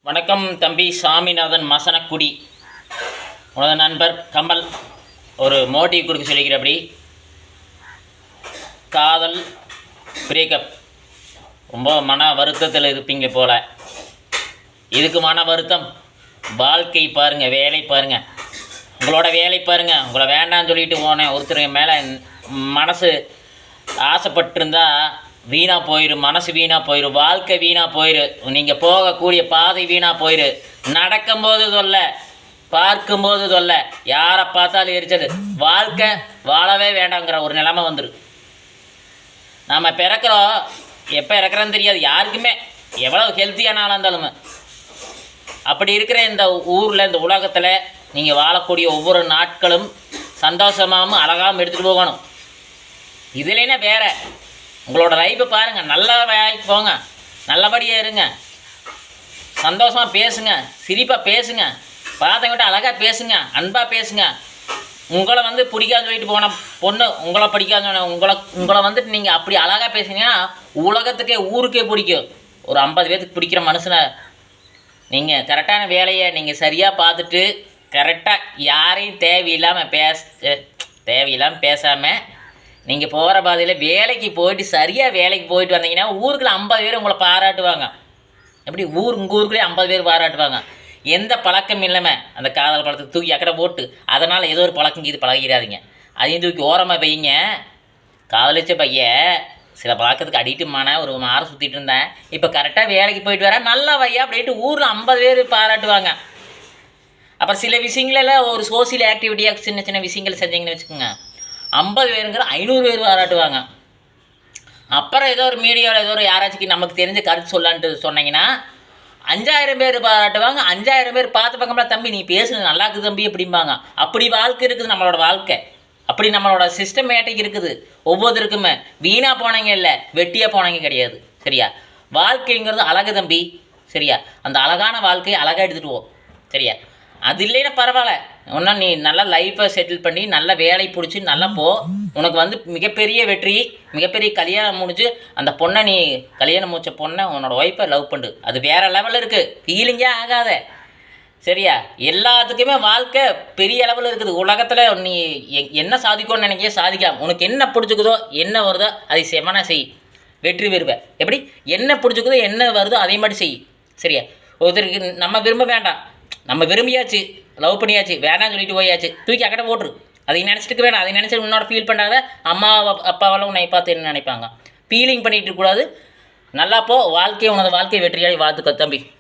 வணக்கம் தம்பி சாமிநாதன் மசனக்குடி. உனது நண்பர் கமல் ஒரு மோட்டிவ் கொடுக்க சொல்லிக்கிறபடி, காதல் பிரேக்கப் ரொம்ப மன வருத்தத்தில் இருப்பீங்க போல். இதுக்கு மன வருத்தம் வாழ்க்கை பாருங்கள், வேலை பாருங்கள், உங்களோட வேலை பாருங்கள். உங்களை வேண்டான்னு சொல்லிட்டு போனேன் ஒருத்தருங்க மேலே மனசு ஆசைப்பட்டிருந்தா வீணாக போயிடும், மனசு வீணாக போயிடும், வாழ்க்கை வீணாக போயிடும், நீங்கள் போகக்கூடிய பாதை வீணாக போயிடும். நடக்கும்போது தொல்லை, பார்க்கும்போது தொல்லை, யாரை பார்த்தாலும் எரிச்சது, வாழ்க்கை வாழவே வேண்டாங்கிற ஒரு நிலைமை வந்துடும். நம்ம பிறக்கிறோம், எப்போ இறக்குறோன்னு தெரியாது யாருக்குமே, எவ்வளோ ஹெல்த்தியான ஆளாக இருந்தாலுமே. அப்படி இருக்கிற இந்த ஊரில், இந்த உலகத்தில் நீங்கள் வாழக்கூடிய ஒவ்வொரு நாட்களும் சந்தோஷமாகவும் அழகாகவும் எடுத்துகிட்டு போகணும். இதுலேனா வேறு உங்களோட லைஃப்பை பாருங்கள், நல்லா வேலைக்கு போங்க, நல்லபடியாக இருங்க, சந்தோஷமாக பேசுங்க, சிரிப்பாக பேசுங்க, பார்த்தவங்கிட்ட அழகாக பேசுங்க, அன்பாக பேசுங்க. உங்களை பிடிக்காதுன்னு சொல்லிட்டு போன பொண்ணு உங்களை பிடிக்காதுன்னு உங்களை வந்துட்டு நீங்கள் அப்படி அழகாக பேசுனீங்கன்னா உலகத்துக்கே ஊருக்கே பிடிக்கும். ஒரு 50 பேர்த்துக்கு பிடிக்கிற மனுஷனை நீங்கள் கரெக்டான வேலையை நீங்கள் சரியாக பார்த்துட்டு கரெக்டாக யாரையும் தேவையில்லாமல் பேசாமல் நீங்கள் போகிற பாதையில் வேலைக்கு போயிட்டு சரியாக வேலைக்கு போயிட்டு வந்தீங்கன்னா ஊருக்குள்ள 50 பேர் உங்களை பாராட்டுவாங்க. எப்படி உங்கள் ஊருக்குள்ளே 50 பேர் பாராட்டுவாங்க. எந்த பழக்கம் இல்லாமல் அந்த காதல் பழத்தை தூக்கி அக்கறை போட்டு அதனால் ஏதோ ஒரு பழக்கம் இது பழகிறாதீங்க, அதையும் தூக்கி ஓரமாக வைங்க. காதலிச்ச பையன் சில பழக்கத்துக்கு அடிட்டுமான ஒரு மாற சுற்றிட்டு இருந்தேன், இப்போ கரெக்டாக வேலைக்கு போயிட்டு வரேன், நல்லா வையா அப்படின்ட்டு ஊரில் 50 பேர் பாராட்டுவாங்க. அப்புறம் சில விஷயங்களெல்லாம் ஒரு சோசியல் ஆக்டிவிட்டியாக சின்ன சின்ன விஷயங்கள் செஞ்சீங்கன்னு வச்சுக்கோங்க, 50 பேருங்கிற 500 பேர் பாராட்டுவாங்க. அப்புறம் ஏதோ ஒரு மீடியாவில் ஏதோ ஒரு யாராச்சும் நமக்கு தெரிஞ்ச கருத்து சொல்லான்ட்டு சொன்னீங்கன்னா 5000 பேர் பாராட்டுவாங்க. 5000 பேர் பார்த்து பக்கம்லாம் தம்பி நீ பேசுறது நல்லா இருக்குது தம்பி அப்படிம்பாங்க. அப்படி வாழ்க்கை இருக்குது நம்மளோட வாழ்க்கை, அப்படி நம்மளோட சிஸ்டமேட்டிக் இருக்குது. ஒவ்வொருத்தருக்குமே வீணாக போனவங்க இல்லை, வெட்டியாக போனவங்க கிடையாது. சரியா? வாழ்க்கைங்கிறது அழகு தம்பி. சரியா? அந்த அழகான வாழ்க்கையை அழகாக எடுத்துகிட்டு போ. சரியா? அது இல்லைன்னா பரவாயில்ல, ஒன்றா நீ நல்லா லைஃப்பை செட்டில் பண்ணி நல்ல வேலை பிடிச்சி நல்லா போ. உனக்கு மிகப்பெரிய வெற்றி, மிகப்பெரிய கல்யாணம் முடிஞ்சு அந்த பொண்ணை நீ கல்யாணம் முடிச்ச பொண்ணை உன்னோட ஒய்ஃபை லவ் பண்ணு, அது வேறு லெவலில் இருக்குது, ஃபீலிங்கே ஆகாத. சரியா? எல்லாத்துக்குமே வாழ்க்கை பெரிய அளவில் இருக்குது. உலகத்தில் நீ என்ன சாதிக்கணும்னு நினைக்கிற சாதிக்கலாம். உனக்கு என்ன பிடிச்சிக்குதோ என்ன வருதோ அதை செமனா செய், வெற்றி பெறுவேன். எப்படி என்ன பிடிச்சிக்குதோ என்ன வருதோ அதே மாதிரி செய். சரியா? ஒருத்தருக்கு நம்ம விரும்ப வேண்டாம், நம்ம விரும்பியாச்சு, லவ் பண்ணியாச்சு, வேணான்னு சொல்லிட்டு போயாச்சு, தூக்கி அக்கடை போட்டுரு. அதை நினச்சிட்டு வேணாம், அதை நினச்சி உன்னோட ஃபீல் பண்ணாத. அம்மா அப்பாவெல்லாம் உன்னை பார்த்து என்ன நினைப்பாங்க, ஃபீலிங் பண்ணிகிட்டு இருக்கக்கூடாது. நல்லா போ, வாழ்க்கையை உனது வாழ்க்கை வெற்றியாடி வாழ்த்துக்க தம்பி.